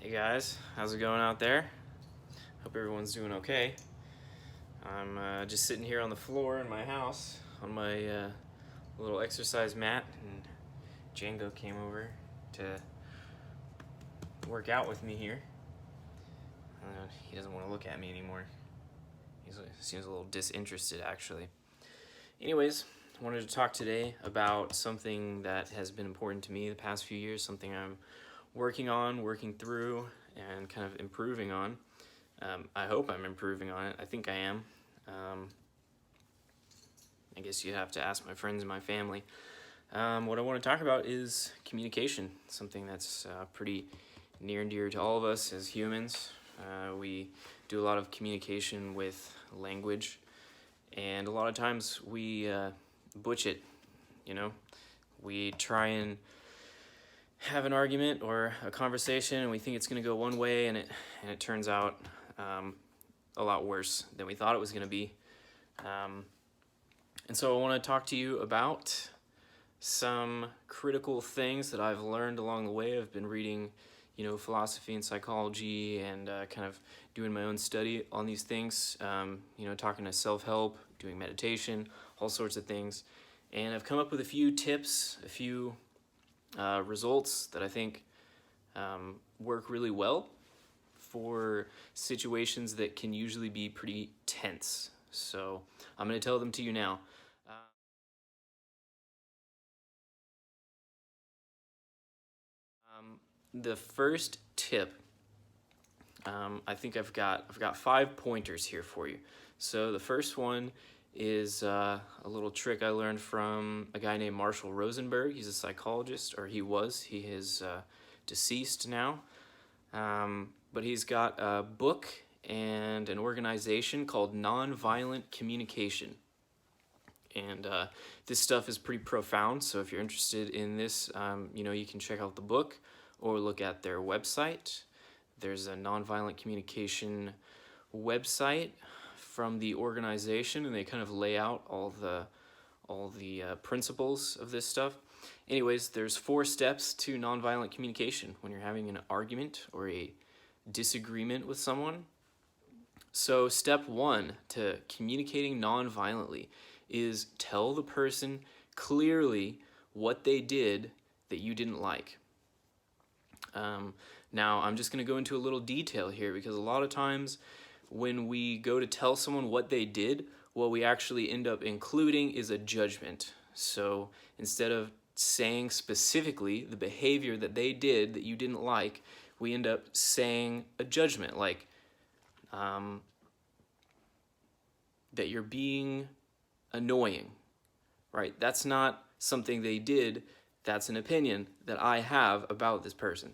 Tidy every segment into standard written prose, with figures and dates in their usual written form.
Hey guys, how's it going out there? Hope everyone's doing okay. I'm just sitting here on the floor in my house on my little exercise mat, and Django came over to work out with me here. He doesn't want to look at me anymore. He seems a little disinterested, actually. Anyways, I wanted to talk today about something that has been important to me the past few years, something I'm working through, and kind of improving on. I hope I'm improving on it. I think I am. I guess you'd have to ask my friends and my family. What I want to talk about is communication, something that's pretty near and dear to all of us as humans. We do a lot of communication with language, and a lot of times we butch it, you know? We try and have an argument or a conversation, and we think it's going to go one way, and it turns out a lot worse than we thought it was going to be. And so I want to talk to you about some critical things that I've learned along the way. I've been reading, philosophy and psychology, and kind of doing my own study on these things, talking to self-help, doing meditation, all sorts of things. And I've come up with a few tips, a few results that I think work really well for situations that can usually be pretty tense. So I'm going to tell them to you now. The first tip, I think I've got 5 pointers here for you. So the first one is a little trick I learned from a guy named Marshall Rosenberg. He's a psychologist, or he was. He is deceased now. But he's got a book and an organization called Nonviolent Communication. And this stuff is pretty profound, so if you're interested in this, you can check out the book or look at their website. There's a Nonviolent Communication website from the organization, and they kind of lay out all the principles of this stuff. Anyways, there's 4 steps to nonviolent communication when you're having an argument or a disagreement with someone. So step 1 to communicating nonviolently is tell the person clearly what they did that you didn't like. Now, I'm just going to go into a little detail here, because a lot of times when we go to tell someone what they did, what we actually end up including is a judgment. So instead of saying specifically the behavior that they did that you didn't like, we end up saying a judgment, like that you're being annoying, right? That's not something they did. That's an opinion that I have about this person,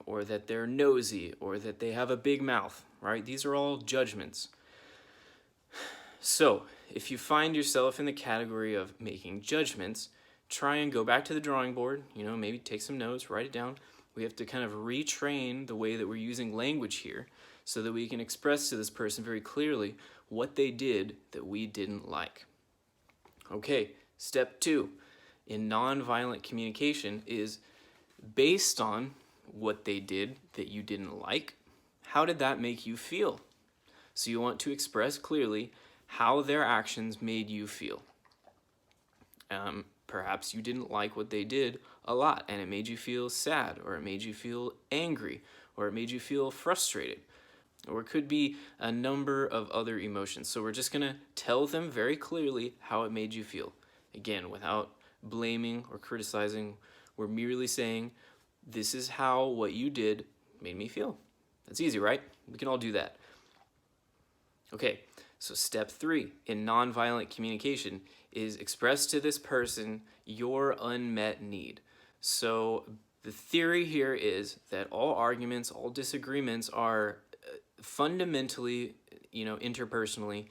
or that they're nosy, or that they have a big mouth, right? These are all judgments. So if you find yourself in the category of making judgments, try and go back to the drawing board, maybe take some notes, write it down. We have to kind of retrain the way that we're using language here so that we can express to this person very clearly what they did that we didn't like. Okay, step 2 in nonviolent communication is based on what they did that you didn't like. How did that make you feel? So you want to express clearly how their actions made you feel. Perhaps you didn't like what they did a lot, and it made you feel sad, or it made you feel angry, or it made you feel frustrated, or it could be a number of other emotions. So we're just going to tell them very clearly how it made you feel. Again, without blaming or criticizing, we're merely saying, this is how what you did made me feel. That's easy, right? We can all do that. Okay, so step 3 in nonviolent communication is express to this person your unmet need. So the theory here is that all arguments, all disagreements are fundamentally, interpersonally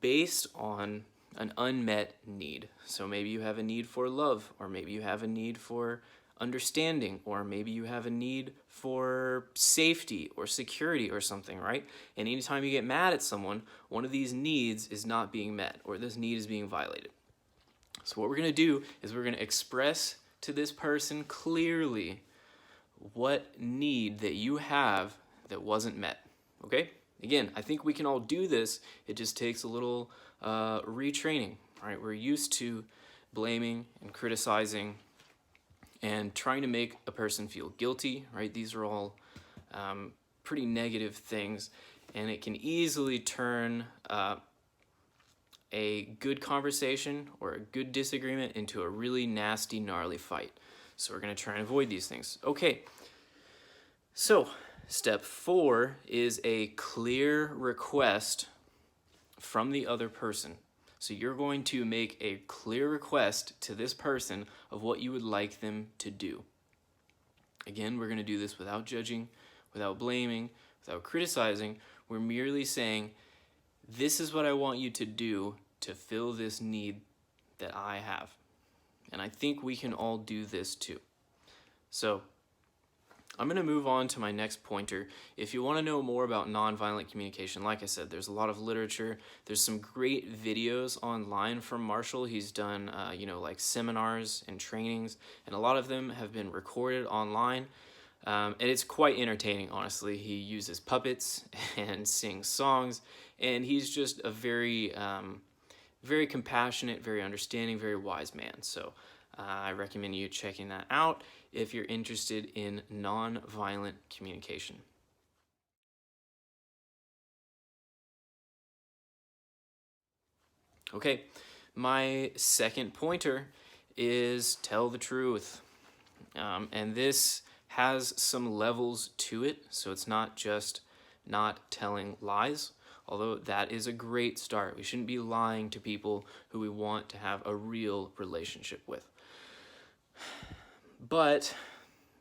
based on an unmet need. So maybe you have a need for love, or maybe you have a need for understanding, or maybe you have a need for safety or security or something, right? And anytime you get mad at someone, one of these needs is not being met, or this need is being violated. So what we're going to do is we're going to express to this person clearly what need that you have that wasn't met. Okay? Again, I think we can all do this. It just takes a little retraining, right? We're used to blaming and criticizing and trying to make a person feel guilty, right? These are all pretty negative things, and it can easily turn a good conversation or a good disagreement into a really nasty, gnarly fight. So we're going to try and avoid these things. Okay, so step 4 is a clear request from the other person. So you're going to make a clear request to this person of what you would like them to do. Again, we're going to do this without judging, without blaming, without criticizing. We're merely saying, this is what I want you to do to fill this need that I have. And I think we can all do this too. So I'm going to move on to my next pointer. If you want to know more about nonviolent communication, like I said, there's a lot of literature. There's some great videos online from Marshall. He's done, like seminars and trainings, and a lot of them have been recorded online. And it's quite entertaining, honestly. He uses puppets and sings songs, and he's just a very, very compassionate, very understanding, very wise man. So I recommend you checking that out if you're interested in nonviolent communication. Okay, my second pointer is tell the truth. And this has some levels to it, so it's not just not telling lies, although that is a great start. We shouldn't be lying to people who we want to have a real relationship with. But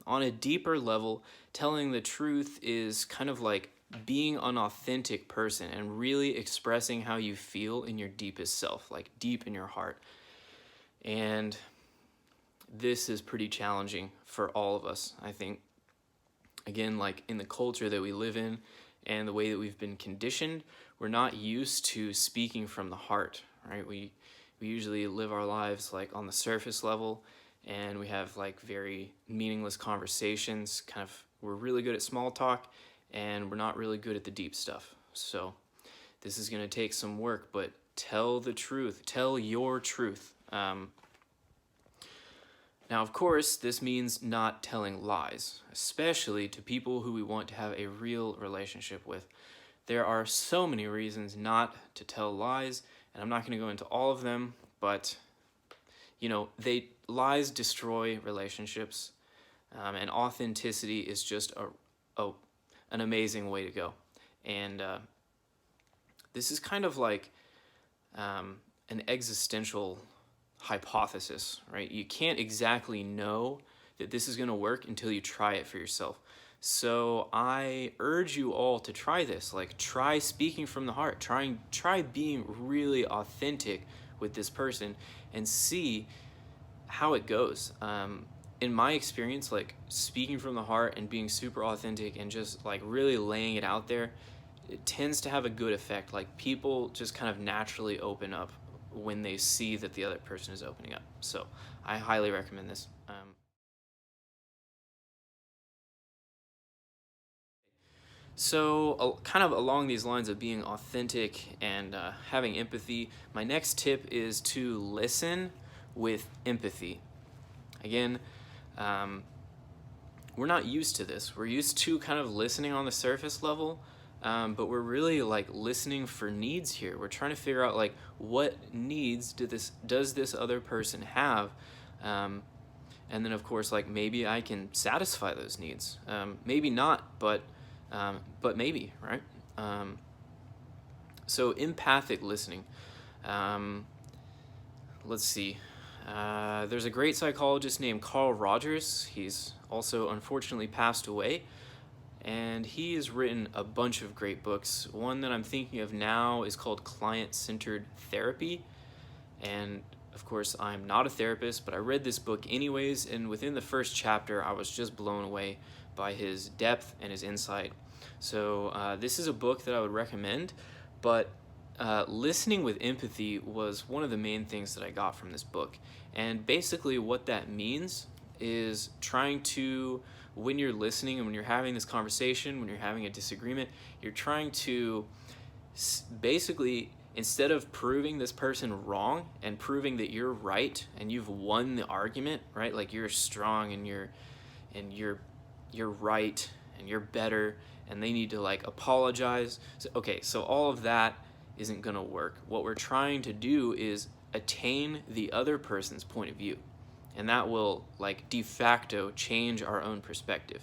on a deeper level, telling the truth is kind of like being an authentic person and really expressing how you feel in your deepest self, like deep in your heart. And this is pretty challenging for all of us, I think. Again, like in the culture that we live in and the way that we've been conditioned, we're not used to speaking from the heart, right? We usually live our lives like on the surface level, and we have like very meaningless conversations. We're really good at small talk, and we're not really good at the deep stuff. So this is going to take some work, but tell the truth. Tell your truth. Now, of course, this means not telling lies, especially to people who we want to have a real relationship with. There are so many reasons not to tell lies, and I'm not going to go into all of them, but lies destroy relationships, and authenticity is just an amazing way to go. And this is kind of like an existential hypothesis, right? You can't exactly know that this is going to work until you try it for yourself. So I urge you all to try this. Like, try speaking from the heart. Try being really authentic with this person and see how it goes. In my experience, like speaking from the heart and being super authentic and just like really laying it out there, it tends to have a good effect. Like, people just kind of naturally open up when they see that the other person is opening up. So I highly recommend this. So kind of along these lines of being authentic and having empathy, my next tip is to listen with empathy. Again, we're not used to this. We're used to kind of listening on the surface level, but we're really like listening for needs here. We're trying to figure out like what needs does this other person have, and then of course like maybe I can satisfy those needs. Maybe not, but maybe, right? So empathic listening. Let's see. There's a great psychologist named Carl Rogers. He's also unfortunately passed away, and he has written a bunch of great books. One that I'm thinking of now is called Client-Centered Therapy, and of course I'm not a therapist, but I read this book anyways, and within the first chapter I was just blown away by his depth and his insight. So this is a book that I would recommend, but listening with empathy was one of the main things that I got from this book. And basically what that means is trying to when you're listening and when you're having this conversation, when you're having a disagreement, you're trying to basically, instead of proving this person wrong and proving that you're right and you've won the argument, right? Like you're strong and you're right and you're better and they need to like apologize. So, okay, so all of that isn't gonna work. What we're trying to do is attain the other person's point of view, and that will like de facto change our own perspective.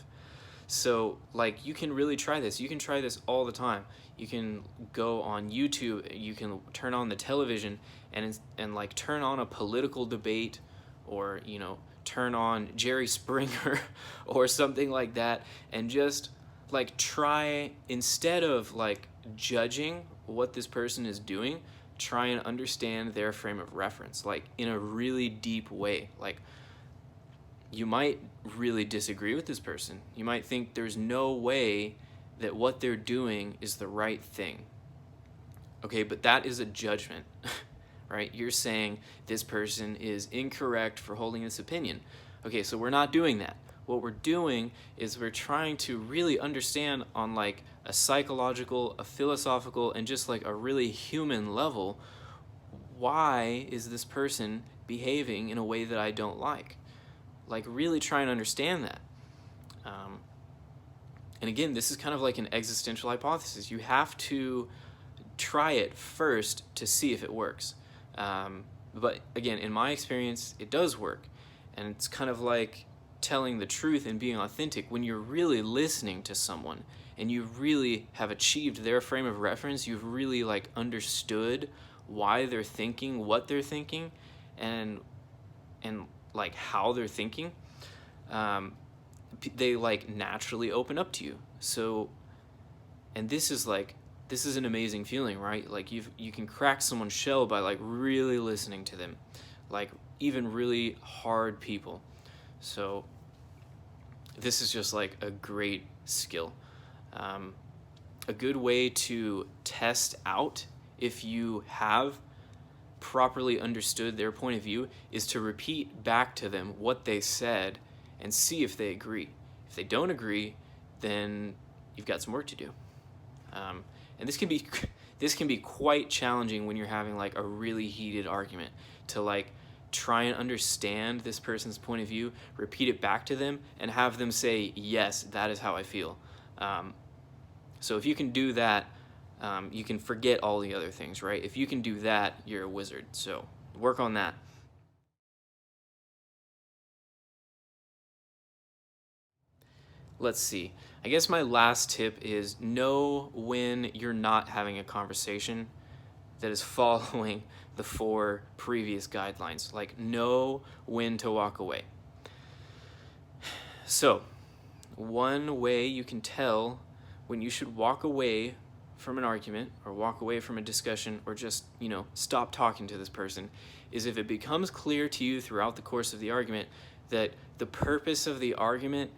So like you can really try this. You can try this all the time. You can go on YouTube, you can turn on the television and like turn on a political debate, or you know, turn on Jerry Springer or something like that, and just like try, instead of like judging what this person is doing, try and understand their frame of reference, like in a really deep way. Like you might really disagree with this person. You might think there's no way that what they're doing is the right thing. Okay, but that is a judgment, right? You're saying this person is incorrect for holding this opinion. Okay, so we're not doing that. What we're doing is we're trying to really understand on like a psychological, a philosophical, and just like a really human level, why is this person behaving in a way that I don't like? Like really try and understand that. And again, this is kind of like an existential hypothesis. You have to try it first to see if it works. But again, in my experience, it does work. And it's kind of like telling the truth and being authentic. When you're really listening to someone and you really have achieved their frame of reference, you've really like understood why they're thinking what they're thinking, and like how they're thinking, they like naturally open up to you. So, and this is an amazing feeling, right? Like you can crack someone's shell by like really listening to them, like even really hard people. So this is just like a great skill. A good way to test out if you have properly understood their point of view is to repeat back to them what they said and see if they agree. If they don't agree, then you've got some work to do. And this can be quite challenging when you're having like a really heated argument, to like try and understand this person's point of view, repeat it back to them, and have them say, yes, that is how I feel. So if you can do that, you can forget all the other things, right? If you can do that, you're a wizard. So work on that. Let's see. I guess my last tip is know when you're not having a conversation that is following the 4 previous guidelines. Like, know when to walk away. So, one way you can tell when you should walk away from an argument or walk away from a discussion, or just, you know, stop talking to this person, is if it becomes clear to you throughout the course of the argument that the purpose of the argument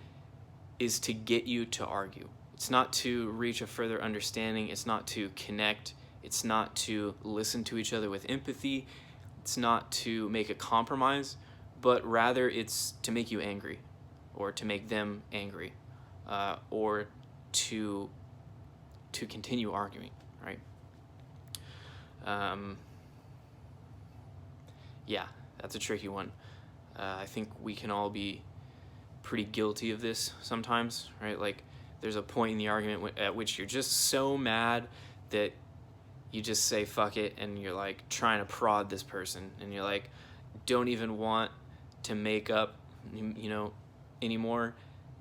is to get you to argue. It's not to reach a further understanding. It's not to connect. It's not to listen to each other with empathy. It's not to make a compromise, but rather it's to make you angry, or to make them angry, or to continue arguing, right? Yeah, that's a tricky one. I think we can all be pretty guilty of this sometimes, right? Like, there's a point in the argument at which you're just so mad that you just say fuck it, and you're like trying to prod this person, and you're like don't even want to make up, you know, anymore,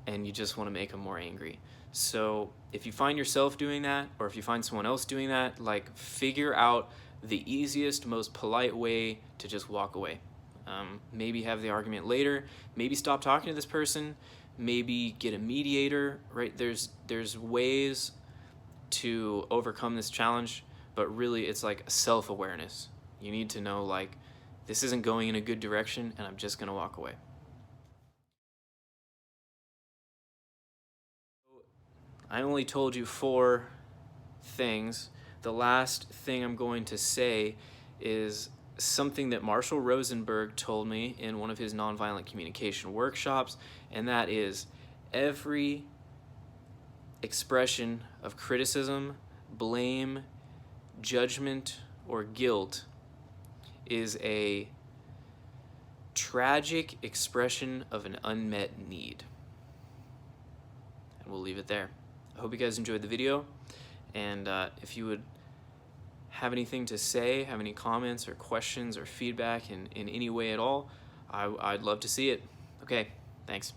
and you just want to make them more angry. So if you find yourself doing that, or if you find someone else doing that, like figure out the easiest, most polite way to just walk away. Maybe have the argument later, maybe stop talking to this person, maybe get a mediator, right? There's ways to overcome this challenge, but really it's like self-awareness. You need to know, like, this isn't going in a good direction, and I'm just gonna walk away. I only told you 4 things. The last thing I'm going to say is something that Marshall Rosenberg told me in one of his nonviolent communication workshops, and that is Every expression of criticism, blame, judgment, or guilt is a tragic expression of an unmet need. And we'll leave it there. I hope you guys enjoyed the video, and if you would have anything to say, have any comments or questions or feedback in any way at all, I'd love to see it. Okay, thanks.